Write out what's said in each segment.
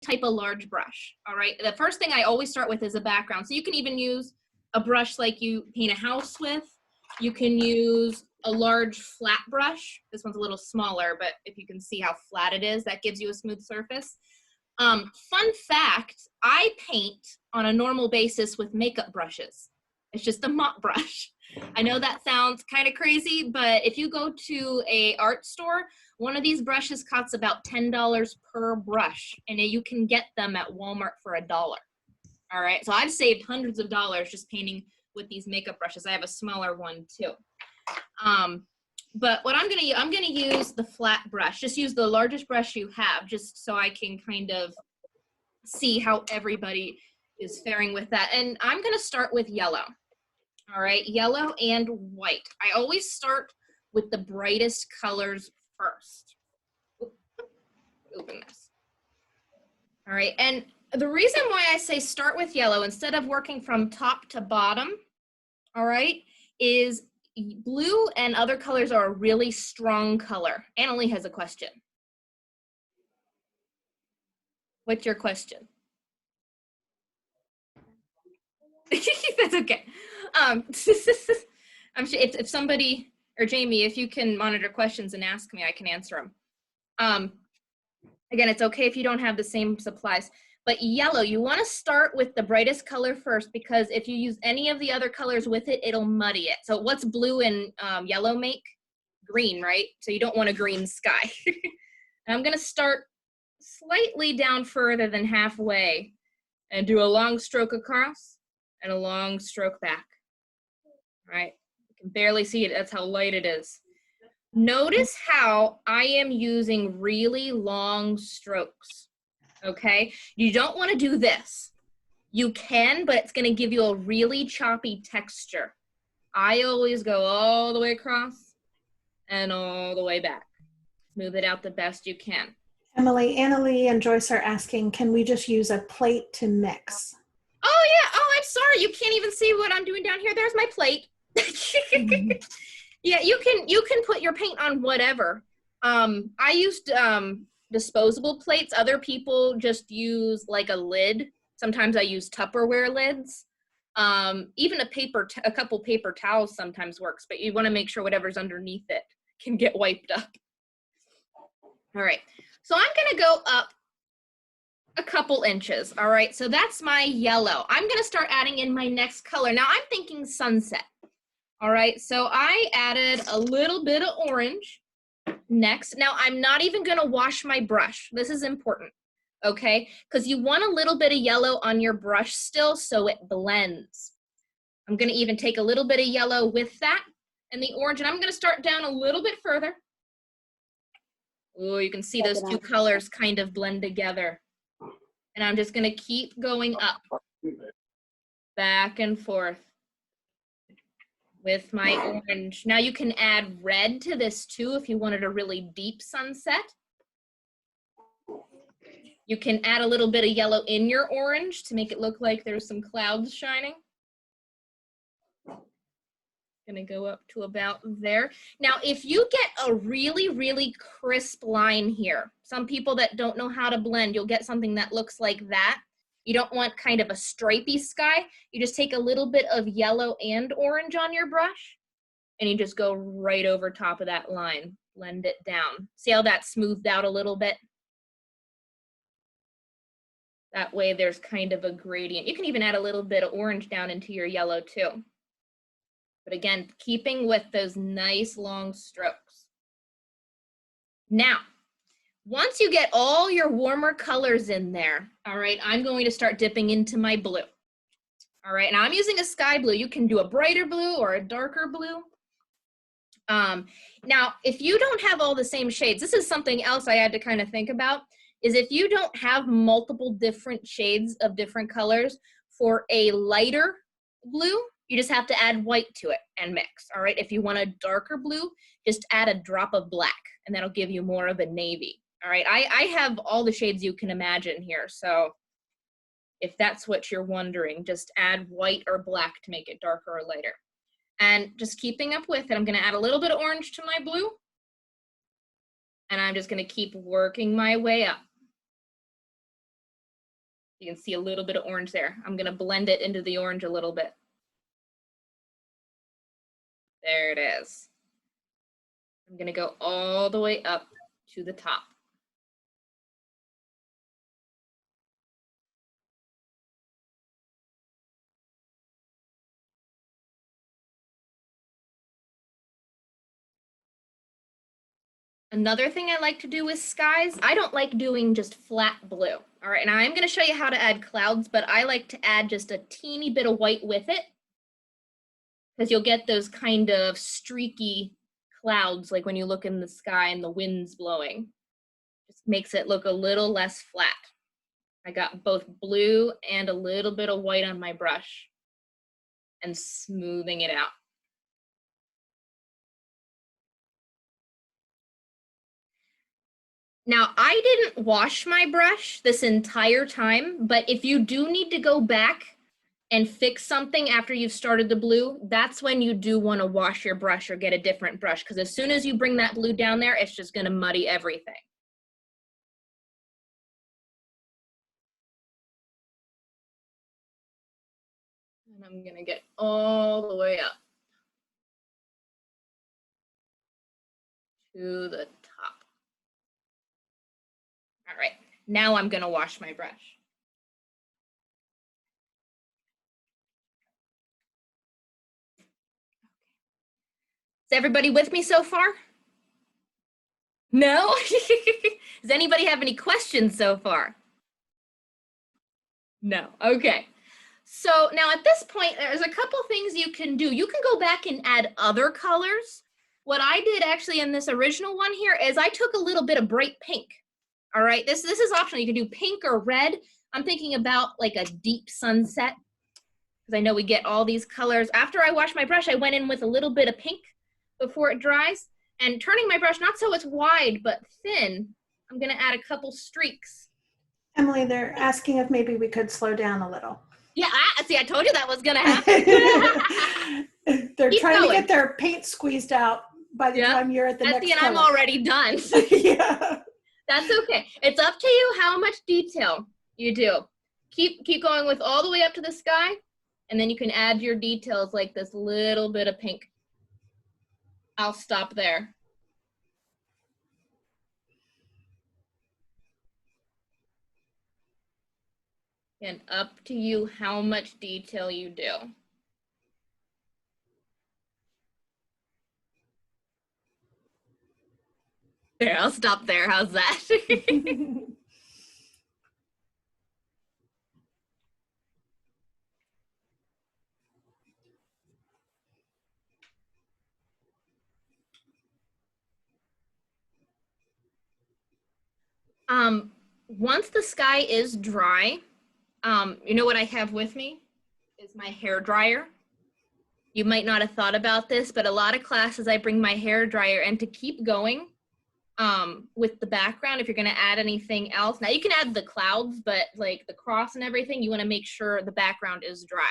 type of large brush, all right? The first thing I always start with is a background. So you can even use a brush like you paint a house with. You can use a large flat brush. This one's a little smaller, but if you can see how flat it is, that gives you a smooth surface. Fun fact, I paint on a normal basis with makeup brushes. It's just a mop brush. I know that sounds kind of crazy, but if you go to a art store, one of these brushes costs about $10 per brush, and you can get them at Walmart for $1. All right, so I've saved hundreds of dollars just painting with these makeup brushes. I have a smaller one too. But what I'm gonna use the flat brush. Just use the largest brush you have, just so I can kind of see how everybody is faring with that. And I'm gonna start with yellow. All right, yellow and white. I always start with the brightest colors first. Open this. All right, and the reason why I say start with yellow instead of working from top to bottom, all right, is blue and other colors are a really strong color. Annalie has a question. What's your question? That's okay. I'm sure if somebody, or Jamie, if you can monitor questions and ask me, I can answer them. Again, it's okay if you don't have the same supplies. But yellow, you want to start with the brightest color first, because if you use any of the other colors with it, it'll muddy it. So what's blue and yellow make? Green, right? So you don't want a green sky. And I'm going to start slightly down further than halfway and do a long stroke across and a long stroke back. All right, you can barely see it. That's how light it is. Notice how I am using really long strokes. Okay, you don't want to do this. You can, but it's going to give you a really choppy texture. I always go all the way across and all the way back. Smooth it out the best you can. Emily, Annalie and Joyce are asking, can we just use a plate to mix? Oh yeah, oh, I'm sorry. You can't even see what I'm doing down here. There's my plate. Yeah, you can put your paint on whatever. I used disposable plates. Other people just use like a lid. Sometimes I use Tupperware lids. Even a couple paper towels sometimes works, but you want to make sure whatever's underneath it can get wiped up. All right, so I'm gonna go up a couple inches. All right, so that's my yellow. I'm gonna start adding in my next color. Now I'm thinking sunset. All right, so I added a little bit of orange next. Now I'm not even gonna wash my brush. This is important, okay? Because you want a little bit of yellow on your brush still so it blends. I'm gonna even take a little bit of yellow with that and the orange, and I'm gonna start down a little bit further. Oh, you can see those two colors kind of blend together. And I'm just gonna keep going up, back and forth with my orange. Now you can add red to this too if you wanted a really deep sunset. You can add a little bit of yellow in your orange to make it look like there's some clouds shining. Gonna go up to about there. Now, if you get a really, really crisp line here, some people that don't know how to blend, you'll get something that looks like that. You don't want kind of a stripy sky. You just take a little bit of yellow and orange on your brush, and you just go right over top of that line. Blend it down. See how that smoothed out a little bit? That way there's kind of a gradient. You can even add a little bit of orange down into your yellow too. But again, keeping with those nice long strokes. Now, once you get all your warmer colors in there, all right, I'm going to start dipping into my blue. All right, now I'm using a sky blue. You can do a brighter blue or a darker blue. Now, if you don't have all the same shades, this is something else I had to kind of think about, is if you don't have multiple different shades of different colors for a lighter blue, you just have to add white to it and mix, all right? If you want a darker blue, just add a drop of black, and that'll give you more of a navy, all right? I have all the shades you can imagine here, so if that's what you're wondering, just add white or black to make it darker or lighter. And just keeping up with it, I'm gonna add a little bit of orange to my blue, and I'm just gonna keep working my way up. You can see a little bit of orange there. I'm gonna blend it into the orange a little bit. There it is. I'm gonna go all the way up to the top. Another thing I like to do with skies, I don't like doing just flat blue. All right, and I'm going to show you how to add clouds, but I like to add just a teeny bit of white with it because you'll get those kind of streaky clouds like when you look in the sky and the wind's blowing. Just makes it look a little less flat. I got both blue and a little bit of white on my brush and smoothing it out. Now, I didn't wash my brush this entire time, but if you do need to go back and fix something after you've started the blue, that's when you do want to wash your brush or get a different brush, because as soon as you bring that blue down there, it's just going to muddy everything. And I'm going to get all the way up to the top. All right, now I'm going to wash my brush. Is everybody with me so far? No? Does anybody have any questions so far? No. Okay. So now at this point, there's a couple things you can do. You can go back and add other colors. What I did actually in this original one here is I took a little bit of bright pink. All right, this is optional. You can do pink or red. I'm thinking about like a deep sunset because I know we get all these colors. After I washed my brush, I went in with a little bit of pink before it dries, and turning my brush, not so it's wide, but thin, I'm gonna add a couple streaks. Emily, they're asking if maybe we could slow down a little. Yeah, I told you that was gonna happen. They're Keep trying going. to get their paint squeezed out by the time you're at the next and I'm color. already done. Yeah. That's okay. It's up to you how much detail you do. Keep going with all the way up to the sky, and then you can add your details like this little bit of pink. I'll stop there. And up to you how much detail you do. There, I'll stop there. How's that? Once the sky is dry, you know what I have with me is my hair dryer. You might not have thought about this, but a lot of classes I bring my hair dryer, and to keep going with the background, if you're gonna add anything else, now you can add the clouds, but like the cross and everything, you wanna make sure the background is dry.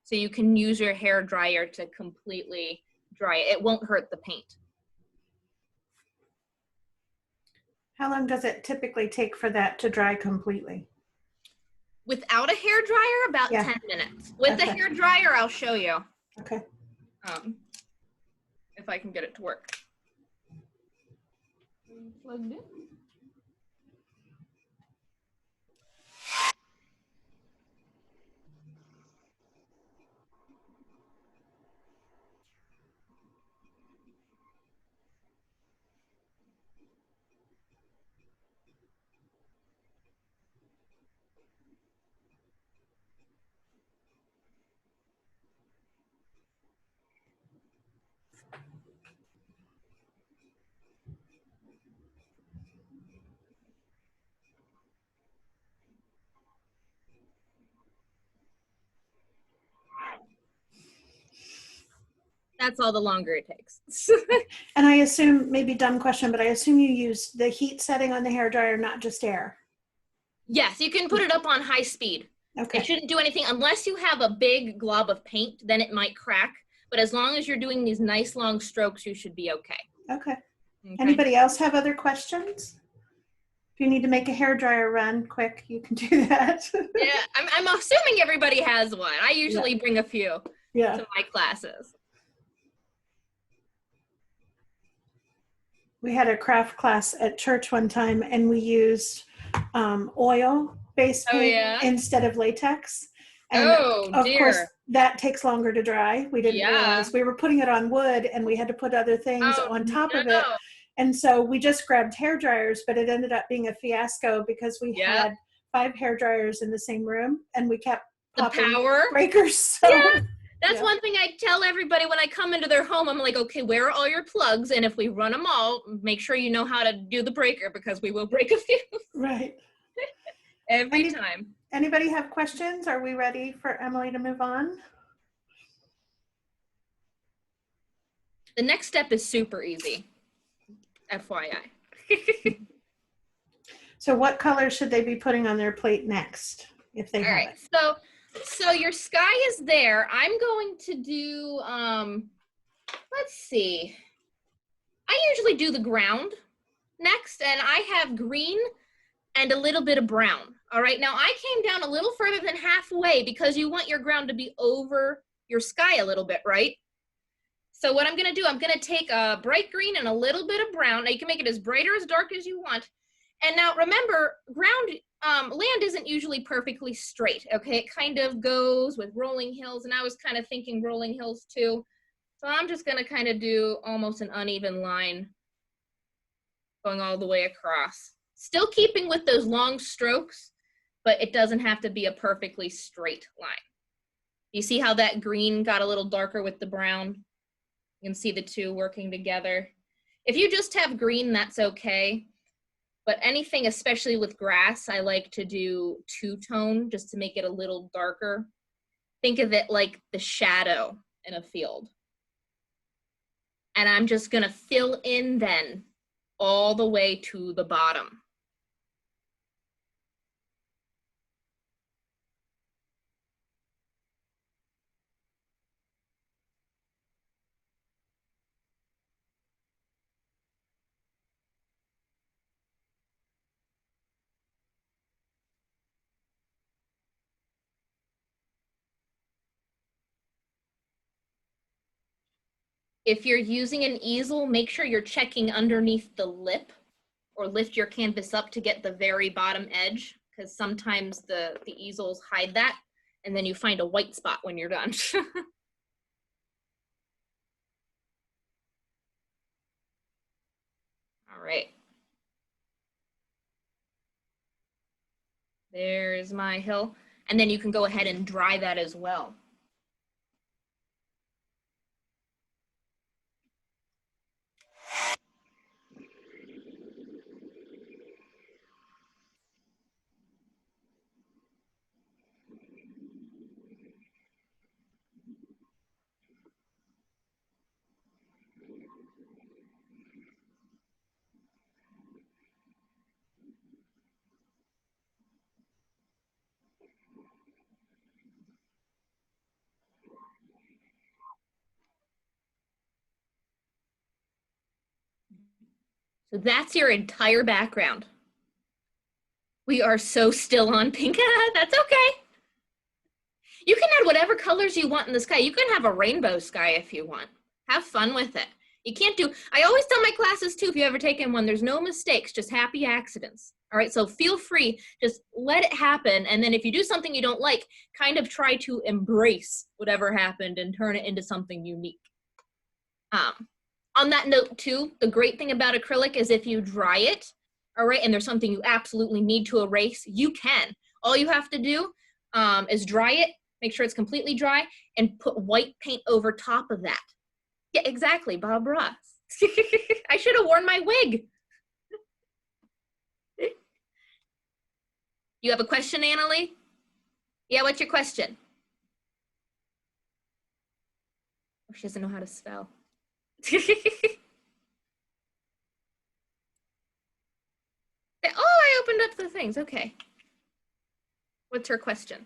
So you can use your hair dryer to completely dry it. It won't hurt the paint. How long does it typically take for that to dry completely? Without a hair dryer, about 10 minutes. With the hair dryer, I'll show you. Okay. If I can get it to work. Plugged in. That's all the longer it takes. And I assume, maybe dumb question, but I assume you use the heat setting on the hair dryer, not just air. Yes, you can put it up on high speed. Okay. It shouldn't do anything unless you have a big glob of paint, then it might crack. But as long as you're doing these nice long strokes, you should be okay. Okay. Anybody else have other questions? If you need to make a hairdryer run quick, you can do that. Yeah, I'm assuming everybody has one. I usually bring a few to my classes. We had a craft class at church one time, and we used oil-based paint instead of latex. And of course, that takes longer to dry. We didn't realize we were putting it on wood, and we had to put other things on top of it. And so we just grabbed hair dryers, but it ended up being a fiasco because we had 5 hair dryers in the same room, and we kept popping breakers. So. That's one thing I tell everybody when I come into their home. I'm like, okay, where are all your plugs? And if we run them all, make sure you know how to do the breaker because we will break a few. Right. Every time. Anybody have questions? Are we ready for Emily to move on? The next step is super easy. FYI. So what color should they be putting on their plate next if they have it? So your sky is there. I'm going to do, let's see. I usually do the ground next, and I have green and a little bit of brown. All right, now I came down a little further than halfway because you want your ground to be over your sky a little bit, right? So what I'm gonna do, I'm gonna take a bright green and a little bit of brown. Now you can make it as bright or as dark as you want. And now remember, land isn't usually perfectly straight, okay? It kind of goes with rolling hills, and I was kind of thinking rolling hills too. So I'm just gonna kind of do almost an uneven line going all the way across. Still keeping with those long strokes, but it doesn't have to be a perfectly straight line. You see how that green got a little darker with the brown? You can see the two working together. If you just have green, that's okay. But anything, especially with grass, I like to do two-tone just to make it a little darker. Think of it like the shadow in a field. And I'm just gonna fill in then all the way to the bottom. If you're using an easel, make sure you're checking underneath the lip or lift your canvas up to get the very bottom edge, because sometimes the easels hide that, and then you find a white spot when you're done. All right. There's my hill. And then you can go ahead and dry that as well. So that's your entire background. We are so still on pink. That's okay. You can add whatever colors you want in the sky. You can have a rainbow sky if you want. Have fun with it. You can't do, I always tell my classes too, if you ever taken one, there's no mistakes, just happy accidents. All right, so feel free, just let it happen. And then if you do something you don't like, kind of try to embrace whatever happened and turn it into something unique. On that note too, the great thing about acrylic is if you dry it, all right, and there's something you absolutely need to erase, you can. All you have to do is dry it, make sure it's completely dry, and put white paint over top of that. Yeah, exactly, Bob Ross. I should have worn my wig. You have a question, Annalie? Yeah, what's your question? Oh, she doesn't know how to spell. Oh, I opened up the things, okay. What's her question?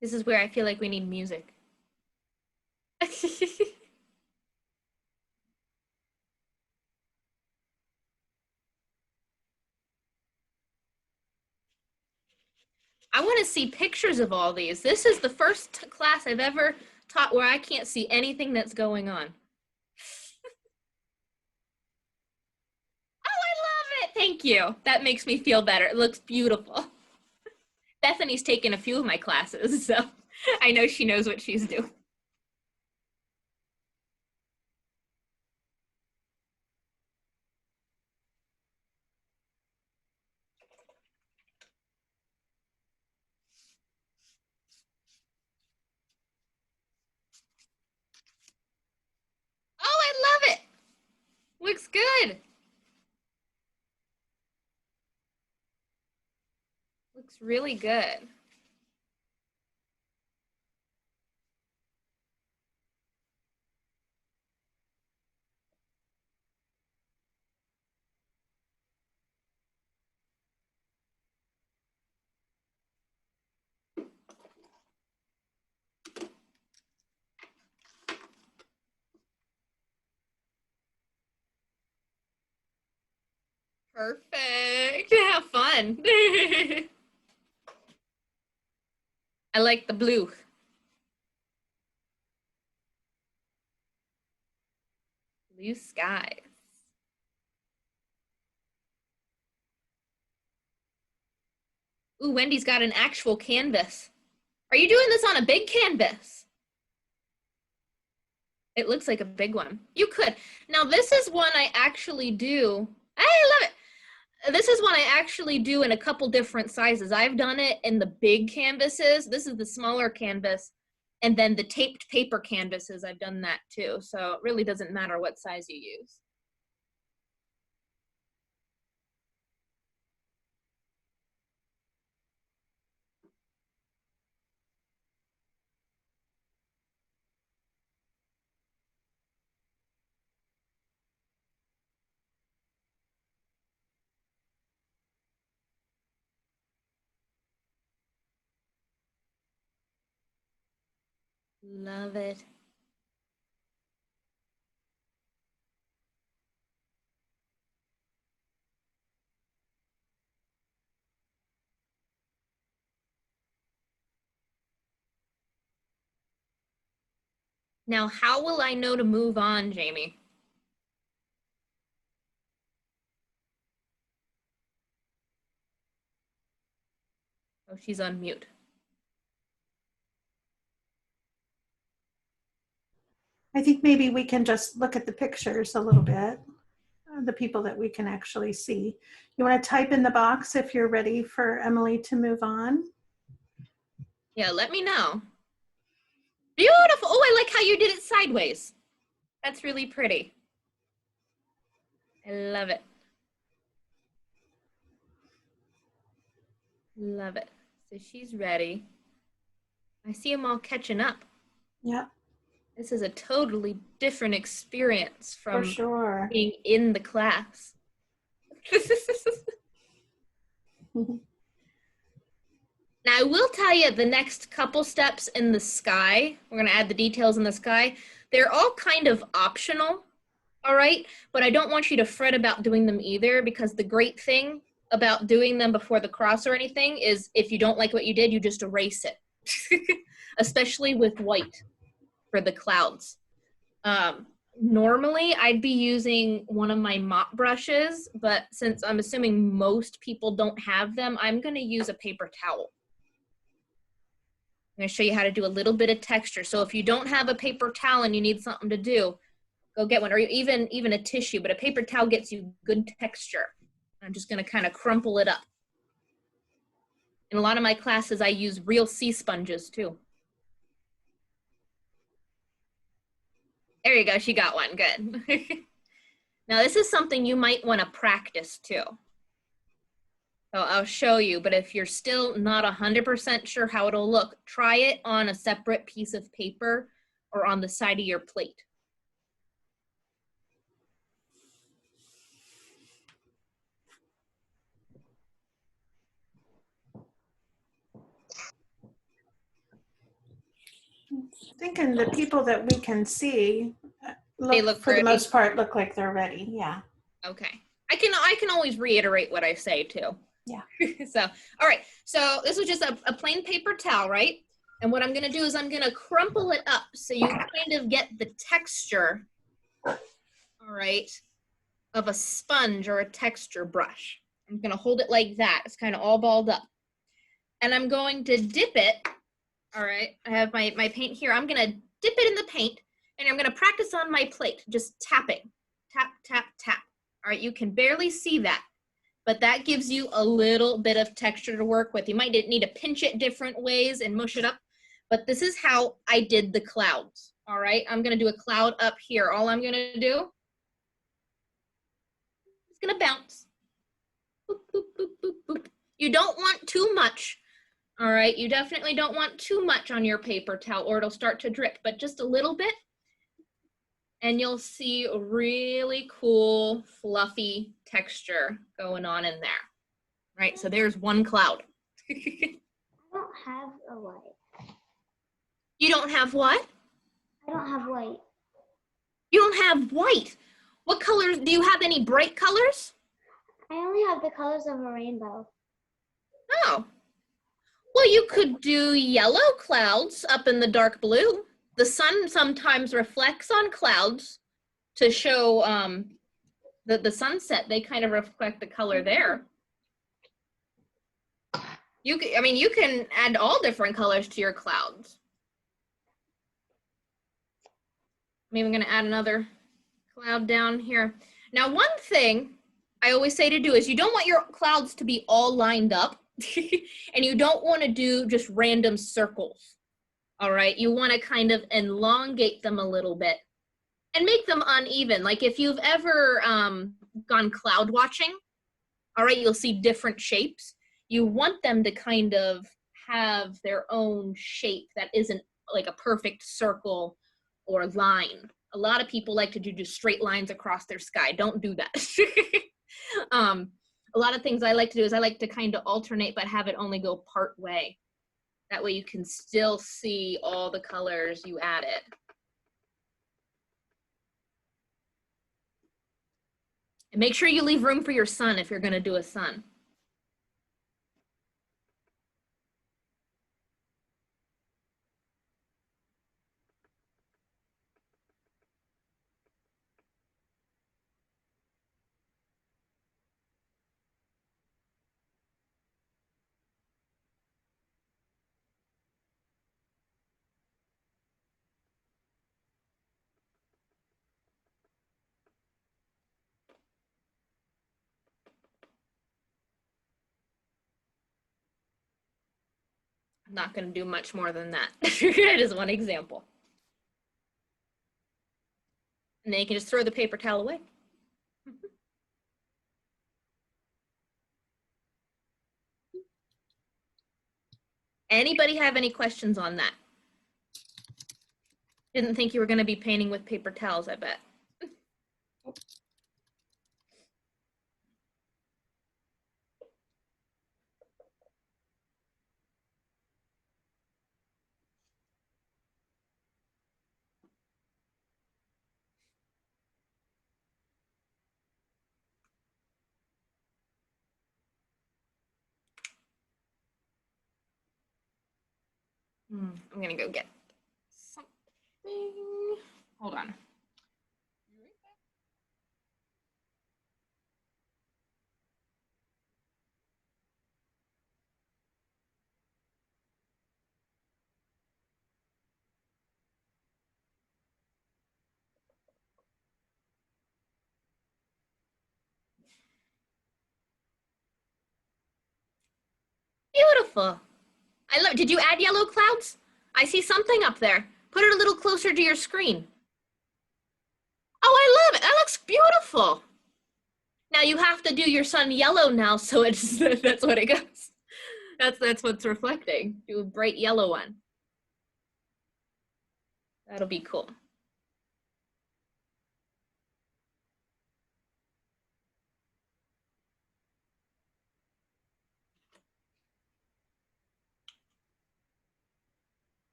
This is where I feel like we need music. I want to see pictures of all these. This is the first class I've ever taught where I can't see anything that's going on. Oh, I love it. Thank you. That makes me feel better. It looks beautiful. Bethany's taken a few of my classes, so I know she knows what she's doing. Oh, I love it. Looks good. Looks really good. Perfect. Have fun. I like the blue. Blue skies. Ooh, Wendy's got an actual canvas. Are you doing this on a big canvas? It looks like a big one. You could. Now, this is one I actually do. I love it. This is one I actually do in a couple different sizes. I've done it in the big canvases. This is the smaller canvas. And then the taped paper canvases, I've done that too. So it really doesn't matter what size you use. Love it. Now, how will I know to move on, Jamie? Oh, she's on mute. I think maybe we can just look at the pictures a little bit, the people that we can actually see. You want to type in the box if you're ready for Emily to move on? Yeah, let me know. Beautiful. Oh, I like how you did it sideways. That's really pretty. I love it. Love it. So she's ready. I see them all catching up. Yeah. This is a totally different experience from for sure. being in the class. Now, I will tell you the next couple steps in the sky, we're going to add the details in the sky. They're all kind of optional, all right? But I don't want you to fret about doing them either, because the great thing about doing them before the cross or anything is if you don't like what you did, you just erase it, especially with white for the clouds. Normally, I'd be using one of my mop brushes, but since I'm assuming most people don't have them, I'm going to use a paper towel. I'm going to show you how to do a little bit of texture. So if you don't have a paper towel and you need something to do, go get one, or even a tissue, but a paper towel gets you good texture. I'm just going to kind of crumple it up. In a lot of my classes, I use real sea sponges too. There you go, she got one, good. Now this is something you might want to practice too. So I'll show you, but if you're still not 100% sure how it'll look, try it on a separate piece of paper or on the side of your plate. thinking the people that we can see look for ready. the most part look like they're ready. Yeah. Okay. I can always reiterate what I say too. Yeah. So, all right. So this was just a plain paper towel, right? And what I'm going to do is I'm going to crumple it up so you kind of get the texture, all right, of a sponge or a texture brush. I'm going to hold it like that. It's kind of all balled up. And I'm going to dip it. All right. I have my paint here. I'm going to dip it in the paint, and I'm going to practice on my plate, just tapping. Tap, tap, tap. All right. You can barely see that, but that gives you a little bit of texture to work with. You might need to pinch it different ways and mush it up, but this is how I did the clouds. All right. I'm going to do a cloud up here. All I'm going to do is going to bounce. Boop, boop, boop, boop, boop. You don't want too much. All right, you definitely don't want too much on your paper towel or it'll start to drip, but just a little bit and you'll see a really cool, fluffy texture going on in there. Right, so there's one cloud. I don't have a white. You don't have what? I don't have white. You don't have white? What colors? Do you have any bright colors? I only have the colors of a rainbow. Oh. Well, you could do yellow clouds up in the dark blue. The sun sometimes reflects on clouds to show the sunset. They kind of reflect the color there. You can add all different colors to your clouds. I'm even going to add another cloud down here. Now, one thing I always say to do is you don't want your clouds to be all lined up. And you don't want to do just random circles. All right, you want to kind of elongate them a little bit and make them uneven. Like if you've ever gone cloud watching, all right, you'll see different shapes. You want them to kind of have their own shape that isn't like a perfect circle or line. A lot of people like to do just straight lines across their sky. Don't do that. A lot of things I like to do is I like to kind of alternate, but have it only go part way. That way you can still see all the colors you added. And make sure you leave room for your sun if you're going to do a sun. I'm not going to do much more than that. It is one example. And then you can just throw the paper towel away. Anybody have any questions on that? Didn't think you were going to be painting with paper towels, I bet. I'm gonna go get something. Hold on. Beautiful. I love. Did you add yellow clouds? I see something up there. Put it a little closer to your screen. Oh, I love it. That looks beautiful. Now you have to do your sun yellow now, so it's that's what it goes. That's what's reflecting. Do a bright yellow one. That'll be cool.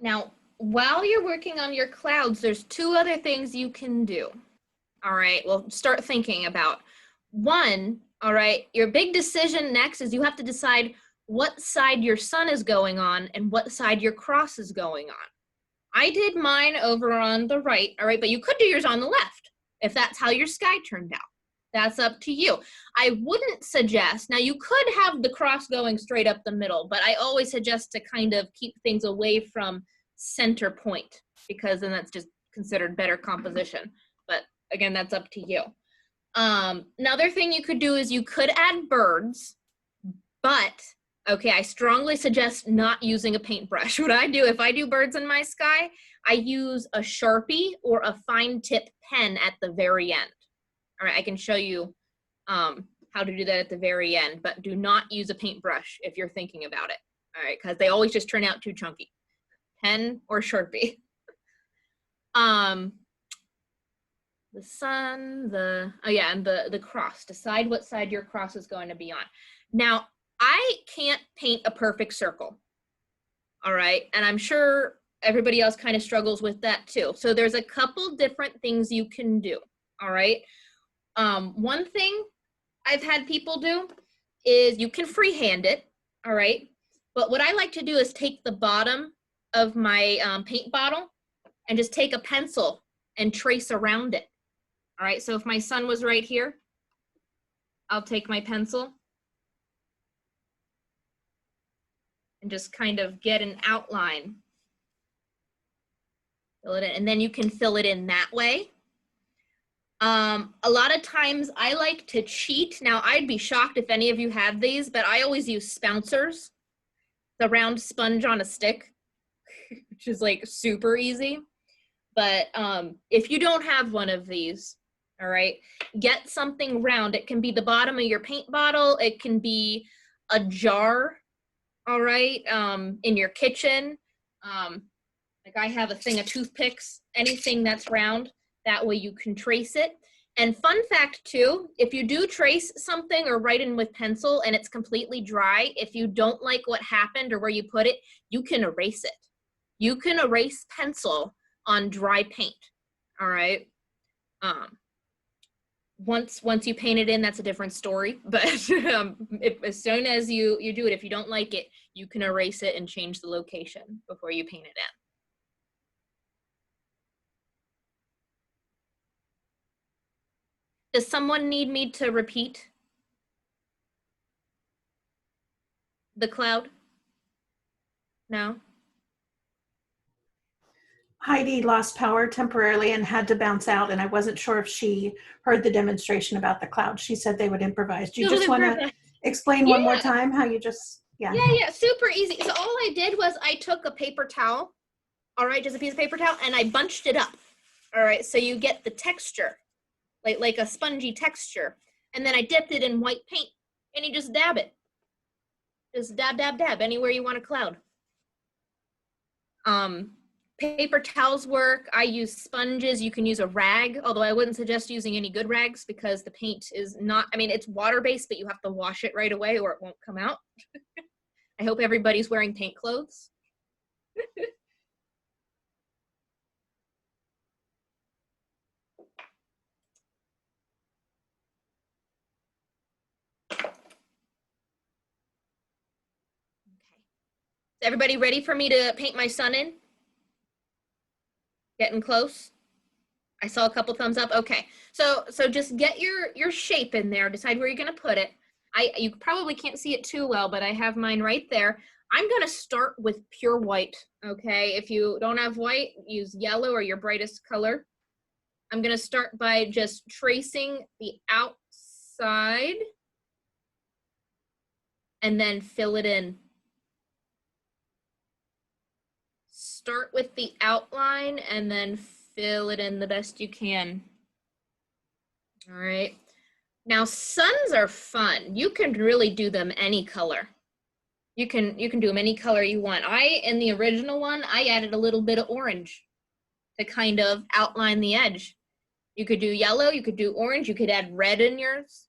Now, while you're working on your clouds, there's two other things you can do. All right, well, start thinking about. One, all right, your big decision next is you have to decide what side your sun is going on and what side your cross is going on. I did mine over on the right, all right, but you could do yours on the left if that's how your sky turned out. That's up to you. I wouldn't suggest, now you could have the cross going straight up the middle, but I always suggest to kind of keep things away from center point because then that's just considered better composition. But again, that's up to you. Another thing you could do is you could add birds, but okay, I strongly suggest not using a paintbrush. What I do, if I do birds in my sky, I use a Sharpie or a fine tip pen at the very end. All right, I can show you how to do that at the very end, but do not use a paintbrush if you're thinking about it. All right, because they always just turn out too chunky. Pen or Sharpie. The sun, and the cross. Decide what side your cross is going to be on. Now, I can't paint a perfect circle. All right, and I'm sure everybody else kind of struggles with that too. So there's a couple different things you can do. All right. One thing I've had people do is you can freehand it. All right. But what I like to do is take the bottom of my paint bottle and just take a pencil and trace around it. All right, so if my sun was right here, I'll take my pencil and just kind of get an outline. Fill it in, and then you can fill it in that way. A lot of times I like to cheat. Now, I'd be shocked if any of you have these, but I always use Spouncers, the round sponge on a stick, which is like super easy. But if you don't have one of these, all right, get something round. It can be the bottom of your paint bottle. It can be a jar, all right, in your kitchen. Like I have a thing of toothpicks, anything that's round. That way you can trace it. And fun fact too, if you do trace something or write in with pencil and it's completely dry, if you don't like what happened or where you put it, you can erase it. You can erase pencil on dry paint, all right? Once you paint it in, that's a different story. But as soon as you do it, if you don't like it, you can erase it and change the location before you paint it in. Does someone need me to repeat the cloud? No? Heidi lost power temporarily and had to bounce out, and I wasn't sure if she heard the demonstration about the cloud. She said they would improvise. Do you just want to explain one more time how you just, Yeah, super easy. So all I did was I took a paper towel, all right, just a piece of paper towel, and I bunched it up, all right, so you get the texture, like a spongy texture. And then I dipped it in white paint, and you just dab it. Just dab, dab, dab, anywhere you want a cloud. Paper towels work. I use sponges. You can use a rag, although I wouldn't suggest using any good rags because the paint is not, I mean, it's water-based, but you have to wash it right away or it won't come out. I hope everybody's wearing paint clothes. Is everybody ready for me to paint my sun in? Getting close? I saw a couple thumbs up. Okay, so just get your shape in there. Decide where you're gonna put it. You probably can't see it too well, but I have mine right there. I'm gonna start with pure white, okay? If you don't have white, use yellow or your brightest color. I'm gonna start by just tracing the outside and then fill it in. Start with the outline and then fill it in the best you can. All right. Now suns are fun. You can really do them any color. You can do them any color you want. In the original one, I added a little bit of orange to kind of outline the edge. You could do yellow, you could do orange, you could add red in yours.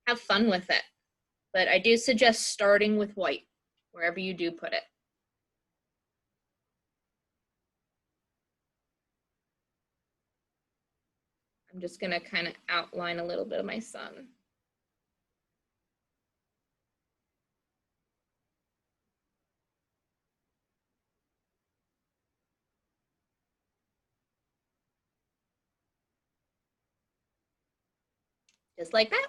Have fun with it. But I do suggest starting with white, wherever you do put it. I'm just gonna kind of outline a little bit of my sun. Just like that.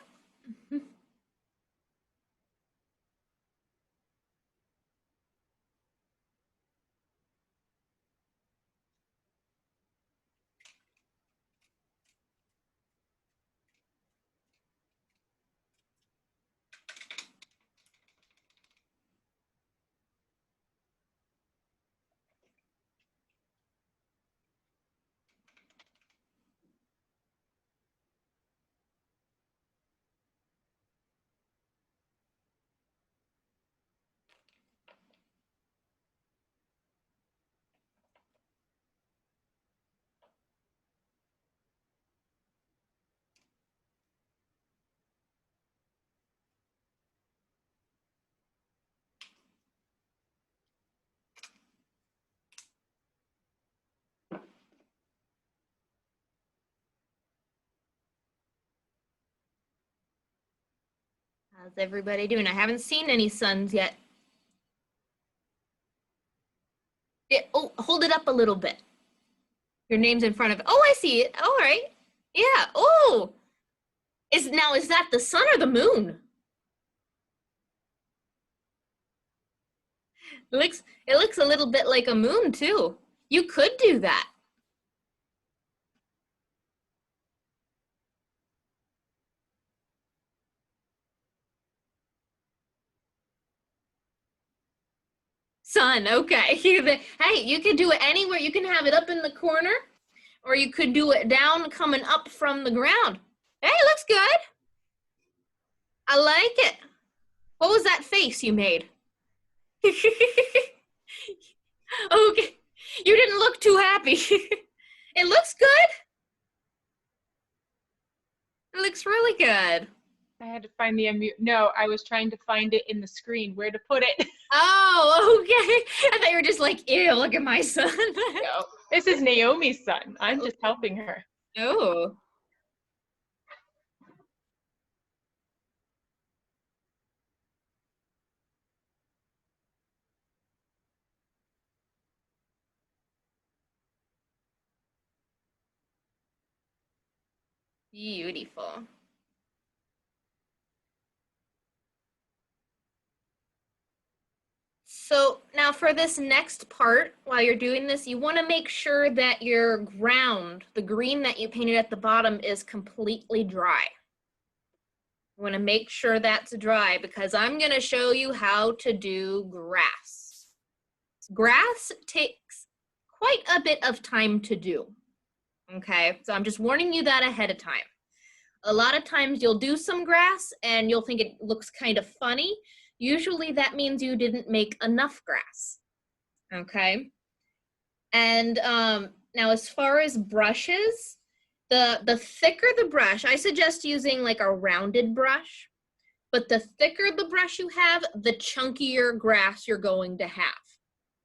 How's everybody doing? I haven't seen any suns yet. Oh, hold it up a little bit. Your name's in front of it. Oh, I see it. All right. Yeah. Oh. Is that the sun or the moon? It looks a little bit like a moon too. You could do that. Sun, okay. Hey, you could do it anywhere. You can have it up in the corner, or you could do it down coming up from the ground. Hey, looks good. I like it. What was that face you made? Okay. You didn't look too happy. It looks good. It looks really good. I had to find the unmute. No, I was trying to find it in the screen, where to put it. Oh, okay. I thought you were just like, ew, look at my son. No, this is Naomi's son. I'm just helping her. Oh. Beautiful. So now for this next part, while you're doing this, you want to make sure that your ground, the green that you painted at the bottom, is completely dry. You want to make sure that's dry because I'm going to show you how to do grass. Grass takes quite a bit of time to do. Okay, so I'm just warning you that ahead of time. A lot of times you'll do some grass and you'll think it looks kind of funny. Usually that means you didn't make enough grass, okay? And now as far as brushes, the thicker the brush, I suggest using like a rounded brush, but the thicker the brush you have, the chunkier grass you're going to have,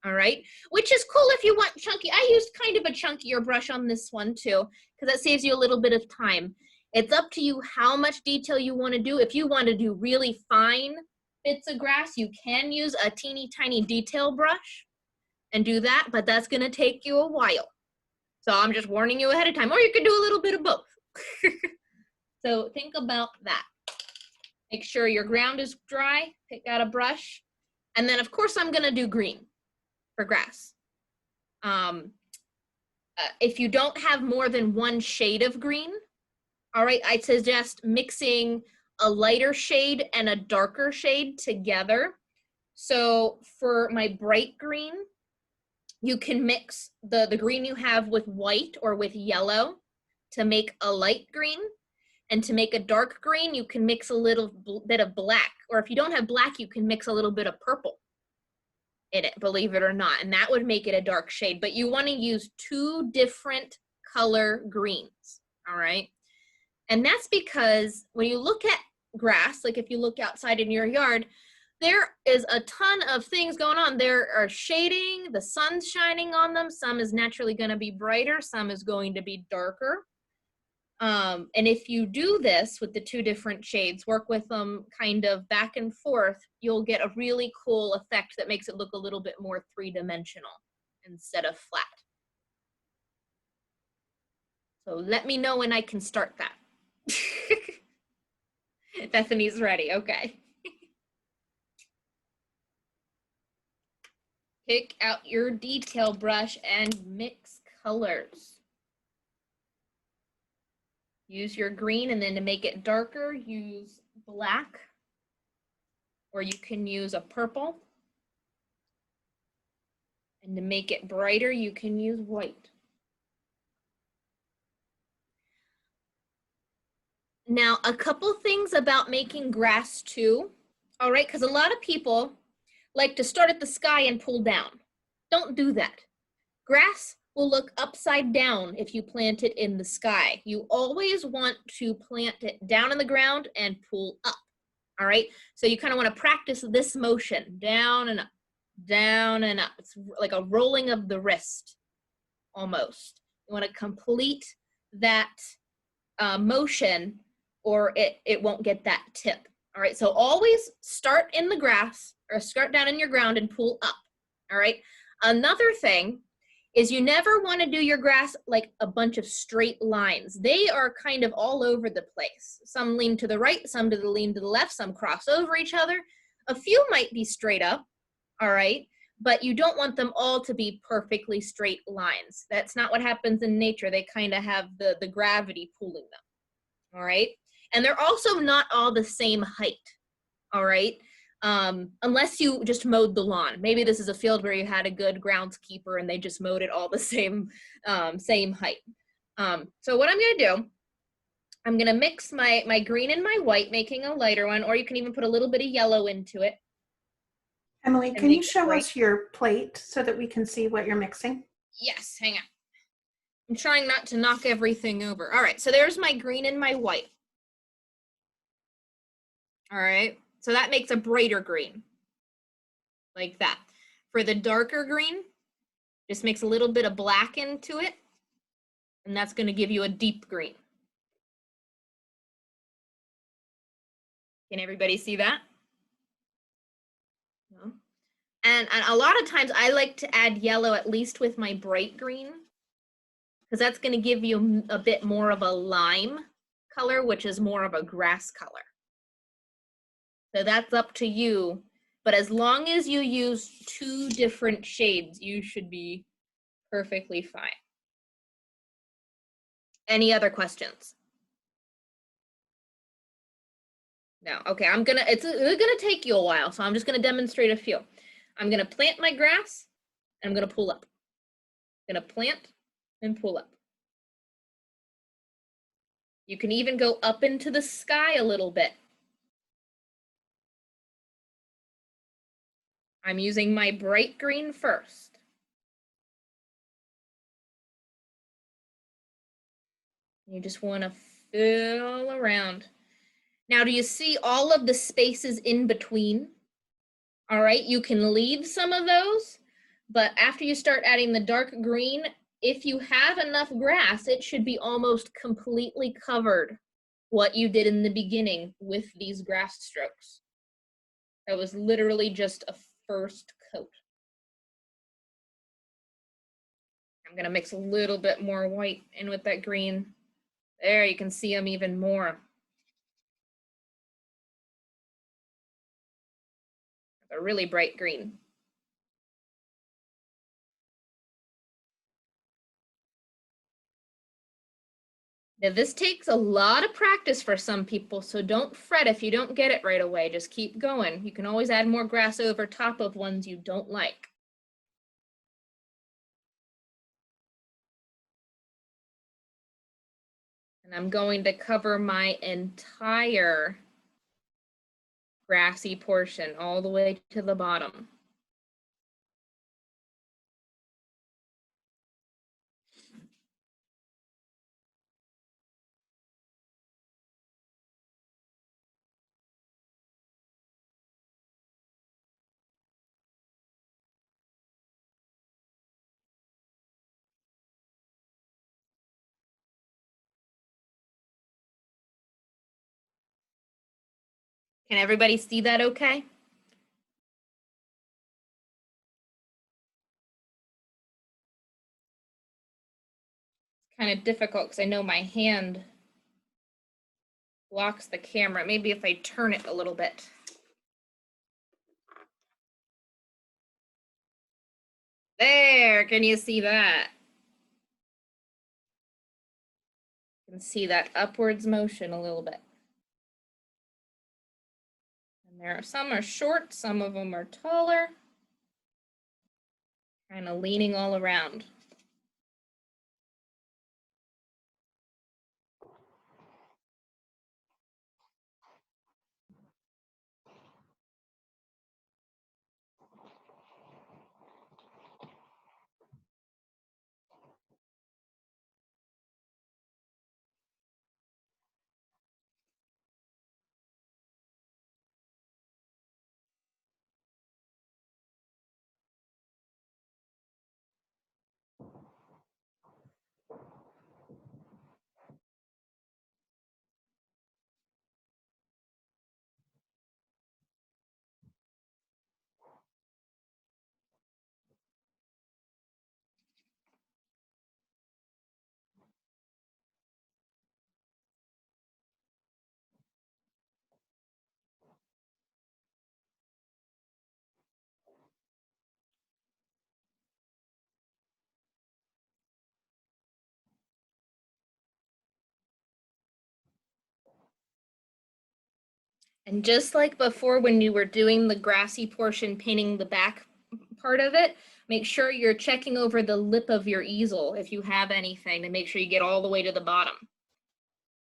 all right? Which is cool if you want chunky. I used kind of a chunkier brush on this one too, because that saves you a little bit of time. It's up to you how much detail you want to do. If you want to do really fine bits of grass, you can use a teeny tiny detail brush and do that, but that's going to take you a while. So I'm just warning you ahead of time, or you could do a little bit of both. So think about that. Make sure your ground is dry, pick out a brush, and then of course I'm going to do green for grass. If you don't have more than one shade of green, all right, I suggest mixing a lighter shade and a darker shade together. So for my bright green, you can mix the green you have with white or with yellow to make a light green. And to make a dark green, you can mix a little bit of black. Or if you don't have black, you can mix a little bit of purple in it, believe it or not. And that would make it a dark shade. But you want to use 2 different color greens, all right? And that's because when you look at grass, like if you look outside in your yard, there is a ton of things going on. There are shading, the sun's shining on them. Some is naturally going to be brighter, some is going to be darker. And if you do this with the two different shades, work with them kind of back and forth, you'll get a really cool effect that makes it look a little bit more three-dimensional instead of flat. So let me know when I can start that. Bethany's ready, okay. Pick out your detail brush and mix colors. Use your green, and then to make it darker, use black, or you can use a purple. And to make it brighter, you can use white. Now, a couple things about making grass too, all right? Because a lot of people like to start at the sky and pull down. Don't do that. Grass will look upside down if you plant it in the sky. You always want to plant it down in the ground and pull up, all right? So you kind of want to practice this motion, down and up, down and up. It's like a rolling of the wrist, almost. You want to complete that motion, or it won't get that tip. All right, so always start in the grass or start down in your ground and pull up. All right, another thing is you never want to do your grass like a bunch of straight lines. They are kind of all over the place. Some lean to the right, some lean to the left, some cross over each other. A few might be straight up, all right, but you don't want them all to be perfectly straight lines. That's not what happens in nature. They kind of have the gravity pulling them, all right? And they're also not all the same height, all right? Unless you just mowed the lawn. Maybe this is a field where you had a good groundskeeper and they just mowed it all the same height. So what I'm gonna do, I'm gonna mix my green and my white, making a lighter one, or you can even put a little bit of yellow into it. Emily, can you show us your plate so that we can see what you're mixing? Yes, hang on. I'm trying not to knock everything over. All right, so there's my green and my white. All right, so that makes a brighter green, like that. For the darker green, just mix a little bit of black into it, and that's going to give you a deep green. Can everybody see that? No? And a lot of times I like to add yellow, at least with my bright green, because that's going to give you a bit more of a lime color, which is more of a grass color. So that's up to you. But as long as you use two different shades, you should be perfectly fine. Any other questions? No. Okay, it's gonna take you a while, so I'm just gonna demonstrate a few. I'm gonna plant my grass, and I'm gonna pull up. I'm gonna plant and pull up. You can even go up into the sky a little bit. I'm using my bright green first. You just want to fill around. Now, do you see all of the spaces in between? All right, you can leave some of those, but after you start adding the dark green, if you have enough grass, it should be almost completely covered what you did in the beginning with these grass strokes. That was literally just a first coat. I'm gonna mix a little bit more white in with that green. There, you can see them even more. A really bright green. Now, this takes a lot of practice for some people, so don't fret if you don't get it right away. Just keep going. You can always add more grass over top of ones you don't like. And I'm going to cover my entire grassy portion all the way to the bottom. Can everybody see that okay? It's kind of difficult because I know my hand blocks the camera. Maybe if I turn it a little bit. There, can you see that? You can see that upwards motion a little bit. And there are some are short, some of them are taller. Kind of leaning all around. And just like before when you were doing the grassy portion, painting the back part of it, make sure you're checking over the lip of your easel if you have anything to make sure you get all the way to the bottom.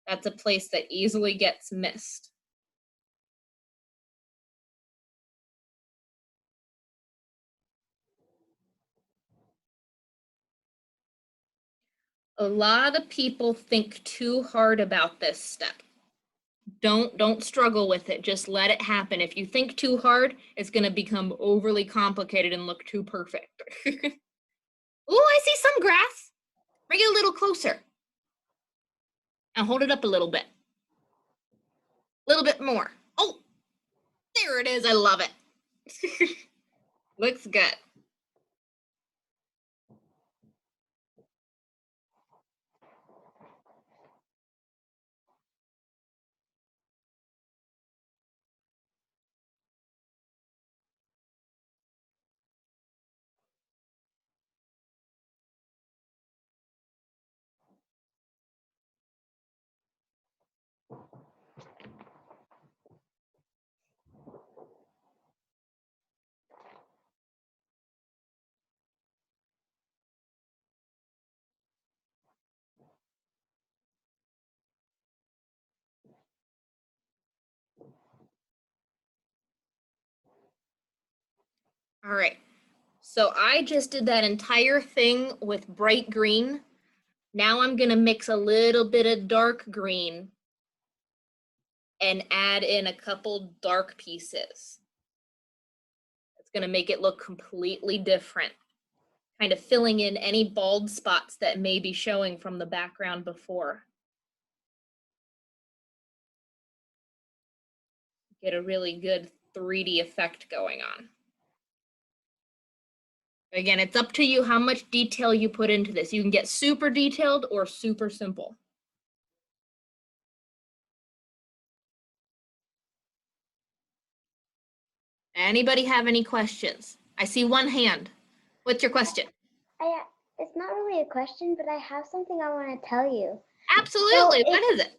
That's a place that easily gets missed. A lot of people think too hard about this step. Don't struggle with it. Just let it happen. If you think too hard, it's going to become overly complicated and look too perfect. Oh, I see some grass. Bring it a little closer. And hold it up a little bit. A little bit more. Oh, there it is. I love it. Looks good. All right, so I just did that entire thing with bright green. Now I'm gonna mix a little bit of dark green and add in a couple dark pieces. It's gonna make it look completely different, kind of filling in any bald spots that may be showing from the background before. Get a really good 3D effect going on. Again, it's up to you how much detail you put into this. You can get super detailed or super simple. Anybody have any questions? I see one hand. What's your question? It's not really a question, but I have something I want to tell you. Absolutely. So what is it?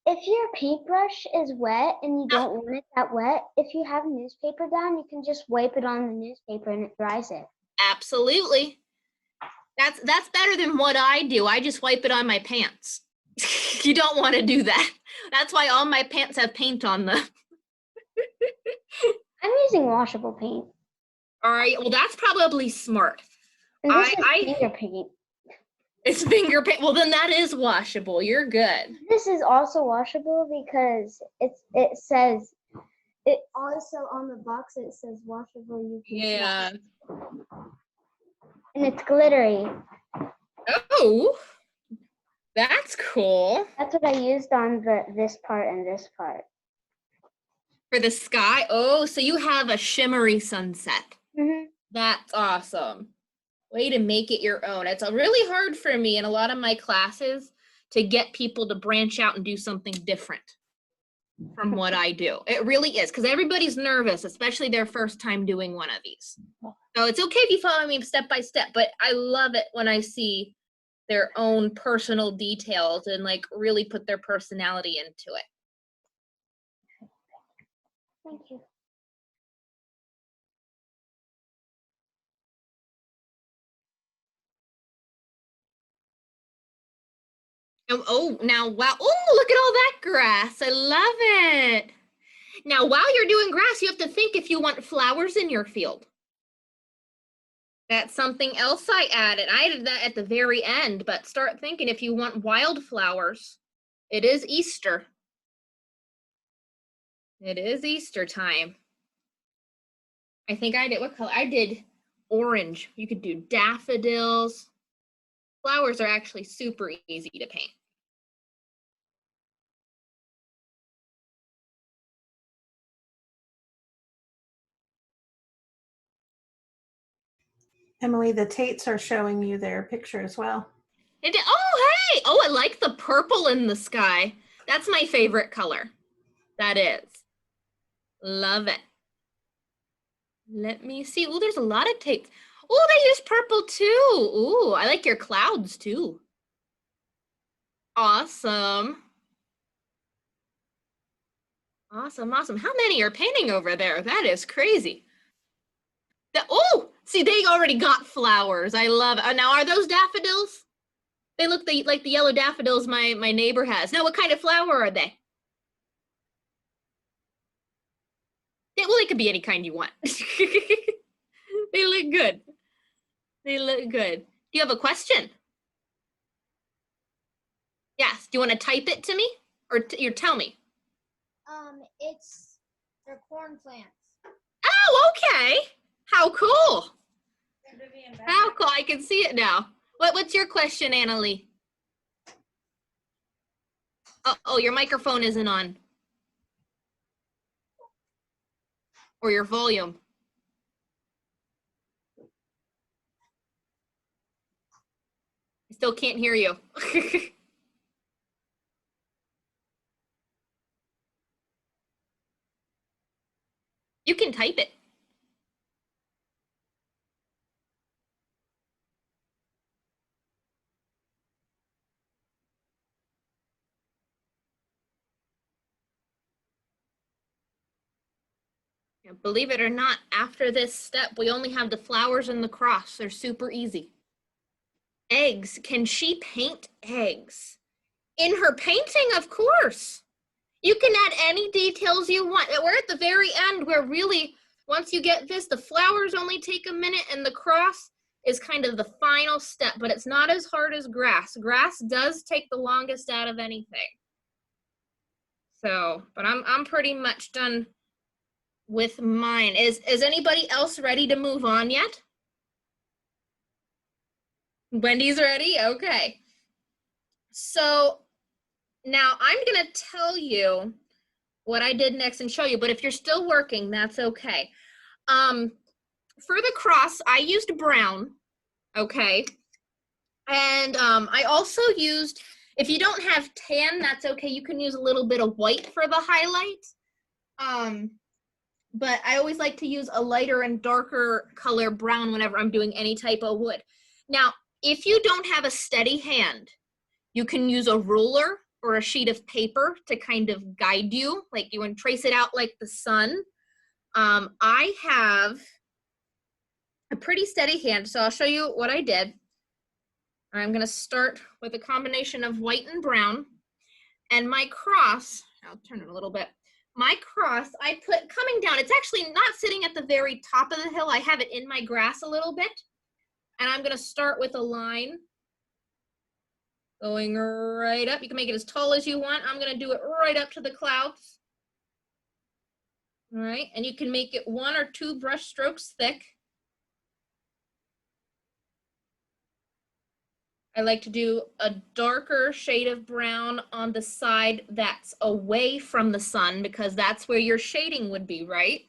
If your paintbrush is wet and you don't want it that wet, if you have newspaper down, you can just wipe it on the newspaper and it dries it. Absolutely. That's better than what I do. I just wipe it on my pants. You don't want to do that. That's why all my pants have paint on them. I'm using washable paint. All right. Well, that's probably smart. And this is finger paint. It's finger paint. Well, then that is washable. You're good. This is also washable because it says it also on the box it says washable. You can wash. And it's glittery. Oh, that's cool. That's what I used on this part and this part. For the sky? Oh, so you have a shimmery sunset. Mm-hmm. That's awesome. Way to make it your own. It's really hard for me in a lot of my classes to get people to branch out and do something different from what I do. It really is, because everybody's nervous, especially their first time doing one of these. So it's okay if you follow me step by step, but I love it when I see their own personal details and like really put their personality into it. Thank you. Oh, now, wow. Oh, look at all that grass. I love it. Now, while you're doing grass, you have to think if you want flowers in your field. That's something else I added. I added that at the very end, but start thinking if you want wildflowers. It is Easter. It is Easter time. I think I did, what color? I did orange. You could do daffodils. Flowers are actually super easy to paint. Emily, the Tates are showing you their picture as well. Oh, hey! Oh, I like the purple in the sky. That's my favorite color. That is. Love it. Let me see. Oh, there's a lot of Tates. Oh, they use purple too. Ooh, I like your clouds too. Awesome. Awesome, awesome. How many are painting over there? That is crazy. Oh, see, they already got flowers. I love it. Now, are those daffodils? They look like the yellow daffodils my neighbor has. Now, what kind of flower are they? Well, they could be any kind you want. They look good. They look good. Do you have a question? Yes. Do you want to type it to me? Or you tell me? They're corn plants. Oh, okay. How cool. How cool. I can see it now. What's your question, Annalie? Oh, your microphone isn't on. Or your volume. I still can't hear you. You can type it. Believe it or not, after this step, we only have the flowers and the cross. They're super easy. Eggs. Can she paint eggs? In her painting, of course. You can add any details you want. We're at the very end where really, once you get this, the flowers only take a minute and the cross is kind of the final step, but it's not as hard as grass. Grass does take the longest out of anything. So, but I'm pretty much done with mine. Is anybody else ready to move on yet? Wendy's ready? Okay. So now I'm gonna tell you what I did next and show you, but if you're still working, that's okay. For the cross, I used brown, okay? And I also used, if you don't have tan, that's okay. You can use a little bit of white for the highlight. But I always like to use a lighter and darker color brown whenever I'm doing any type of wood. Now, if you don't have a steady hand, you can use a ruler or a sheet of paper to kind of guide you, like you want to trace it out like the sun. I have a pretty steady hand, so I'll show you what I did. I'm gonna start with a combination of white and brown, and my cross, I'll turn it a little bit. My cross, I put coming down, it's actually not sitting at the very top of the hill, I have it in my grass a little bit, and I'm gonna start with a line going right up. You can make it as tall as you want. I'm gonna do it right up to the clouds. All right, and you can make it 1 or 2 brush strokes thick. I like to do a darker shade of brown on the side that's away from the sun because that's where your shading would be, right?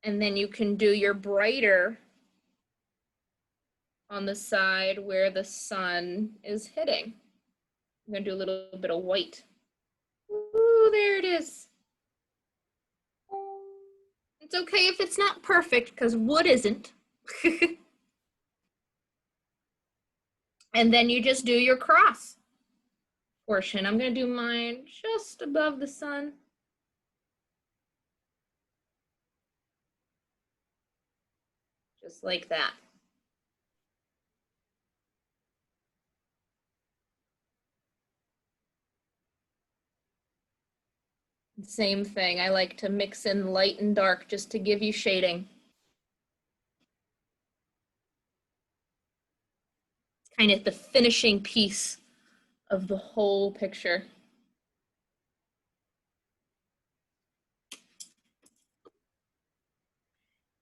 And then you can do your brighter on the side where the sun is hitting. I'm gonna do a little bit of white. Ooh, there it is. It's okay if it's not perfect because wood isn't. And then you just do your cross portion. I'm gonna do mine just above the sun. Just like that. Same thing. I like to mix in light and dark just to give you shading. It's kind of the finishing piece of the whole picture.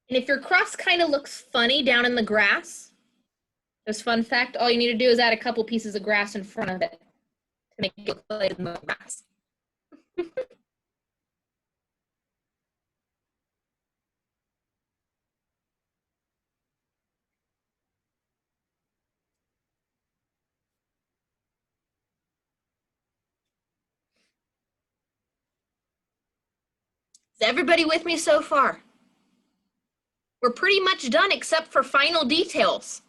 And if your cross kind of looks funny down in the grass, just fun fact, all you need to do is add a couple pieces of grass in front of it to make it look like in the grass. Is everybody with me so far? We're pretty much done except for final details.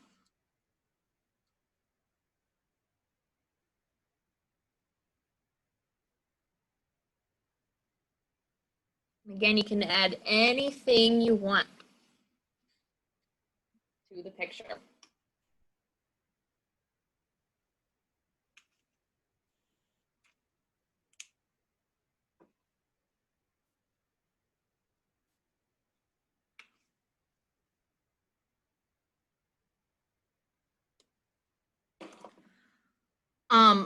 Again, you can add anything you want to the picture.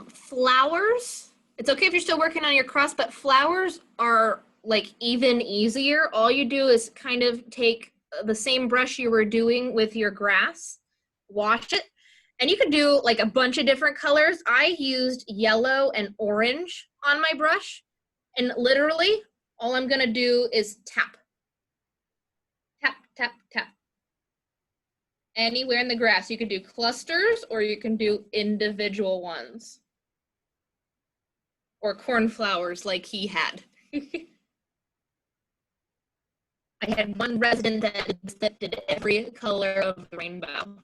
Flowers, it's okay if you're still working on your cross, but flowers are like even easier. All you do is kind of take the same brush you were doing with your grass, wash it, and you can do like a bunch of different colors. I used yellow and orange on my brush, and literally all I'm gonna do is tap, tap, tap, tap. Anywhere in the grass. You can do clusters or you can do individual ones. Or cornflowers like he had. I had one resident that did every color of the rainbow.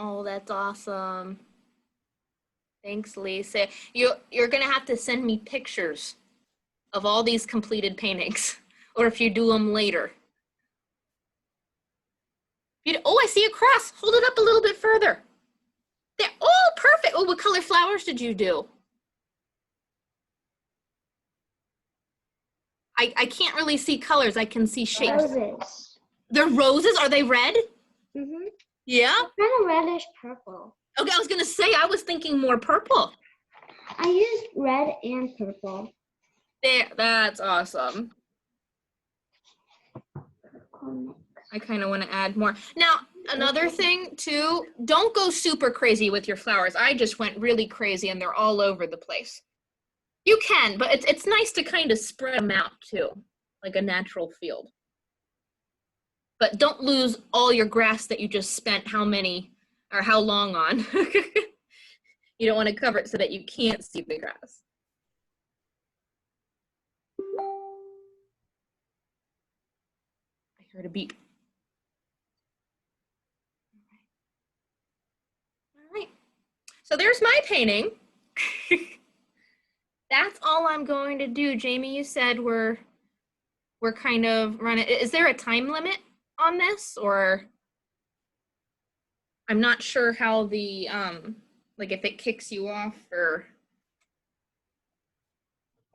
Oh, that's awesome. Thanks, Lisa. You're gonna have to send me pictures of all these completed paintings, or if you do them later. Oh, I see a cross. Hold it up a little bit further. There. Oh, perfect. Oh, what color flowers did you do? I can't really see colors. I can see shapes. Roses. They're roses? Are they red? Mm-hmm. Yeah? Kind of reddish purple. Okay, I was going to say, I was thinking more purple. I used red and purple. There, that's awesome. I kind of want to add more. Now, another thing too, don't go super crazy with your flowers. I just went really crazy and they're all over the place. You can, but it's nice to kind of spread them out too, like a natural field. But don't lose all your grass that you just spent how long on. You don't want to cover it so that you can't see the grass. I heard a beep. All right. So there's my painting. That's all I'm going to do. Jamie, you said we're kind of running. Is there a time limit on this, or I'm not sure how the like if it kicks you off or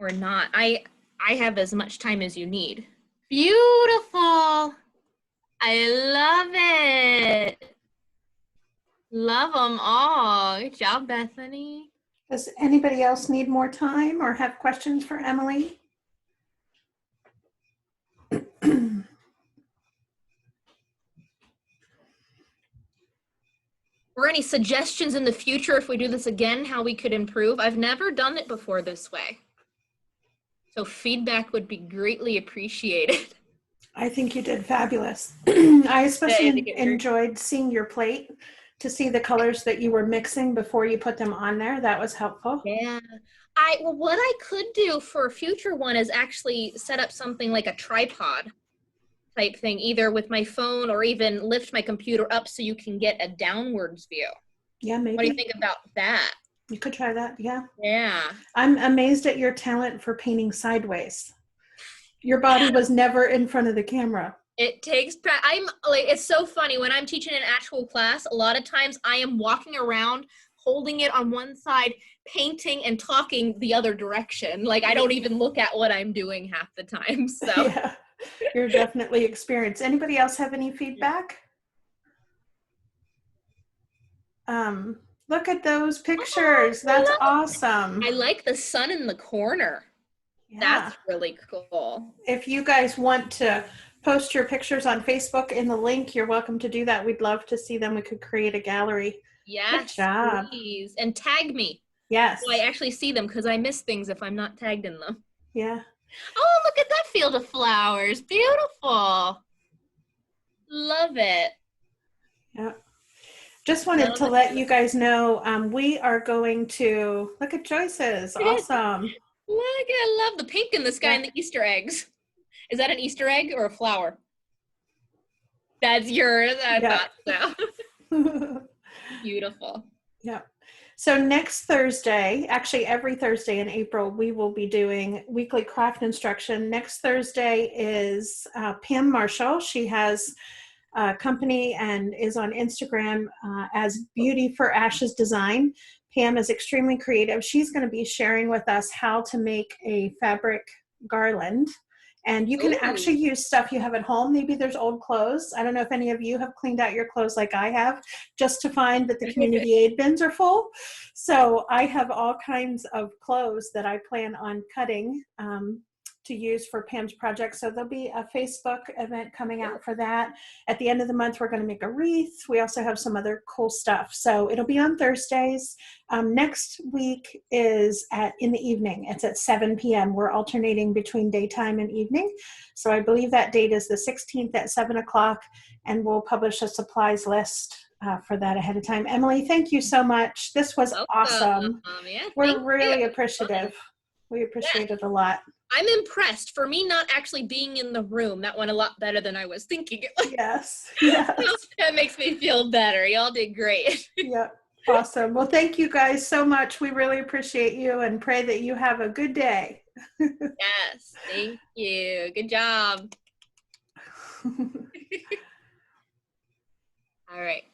not. I have as much time as you need. Beautiful. I love it. Love them all. Good job, Bethany. Does anybody else need more time or have questions for Emily? Or any suggestions in the future if we do this again, how we could improve? I've never done it before this way. So feedback would be greatly appreciated. I think you did fabulous. I especially enjoyed seeing your plate to see the colors that you were mixing before you put them on there. That was helpful. Yeah. Well, what I could do for a future one is actually set up something like a tripod type thing, either with my phone or even lift my computer up so you can get a downwards view. Yeah, maybe. What do you think about that? You could try that, yeah. Yeah. I'm amazed at your talent for painting sideways. Your body was never in front of the camera. It takes, I'm like, it's so funny when I'm teaching an actual class, a lot of times I am walking around holding it on one side, painting and talking the other direction. Like I don't even look at what I'm doing half the time. So yeah, you're definitely experienced. Anybody else have any feedback? Look at those pictures. That's awesome. I like the sun in the corner. Yeah. That's really cool. If you guys want to post your pictures on Facebook in the link, you're welcome to do that. We'd love to see them. We could create a gallery. Yes, good job. Please. And tag me. Yes. So I actually see them because I miss things if I'm not tagged in them. Yeah. Oh, look at that field of flowers. Beautiful. Love it. Yeah. Just wanted to let you guys know we are going to look at Joyce's. Awesome. Look, I love the pink in the sky and the Easter eggs. Is that an Easter egg or a flower? That's yours. I thought so. Beautiful. Yeah. So next Thursday, actually every Thursday in April, we will be doing weekly craft instruction. Next Thursday is Pam Marshall. She has a company and is on Instagram as Beauty for Ashes Design. Pam is extremely creative. She's going to be sharing with us how to make a fabric garland. And you can actually use stuff you have at home. Maybe there's old clothes. I don't know if any of you have cleaned out your clothes like I have, just to find that the community aid bins are full. So I have all kinds of clothes that I plan on cutting to use for Pam's project. So there'll be a Facebook event coming out for that. At the end of the month, we're going to make a wreath. We also have some other cool stuff. So it'll be on Thursdays. Next week is in the evening. It's at 7 p.m. We're alternating between daytime and evening. So I believe that date is the 16th at 7 o'clock, and we'll publish a supplies list for that ahead of time. Emily, thank you so much. This was awesome. Yeah, we're really appreciative. We appreciate it a lot. I'm impressed. For me not actually being in the room, that went a lot better than I was thinking. Yes. Yes. That makes me feel better. Y'all did great. Yep. Awesome. Well, thank you guys so much. We really appreciate you and pray that you have a good day. Yes. Thank you. Good job. All right.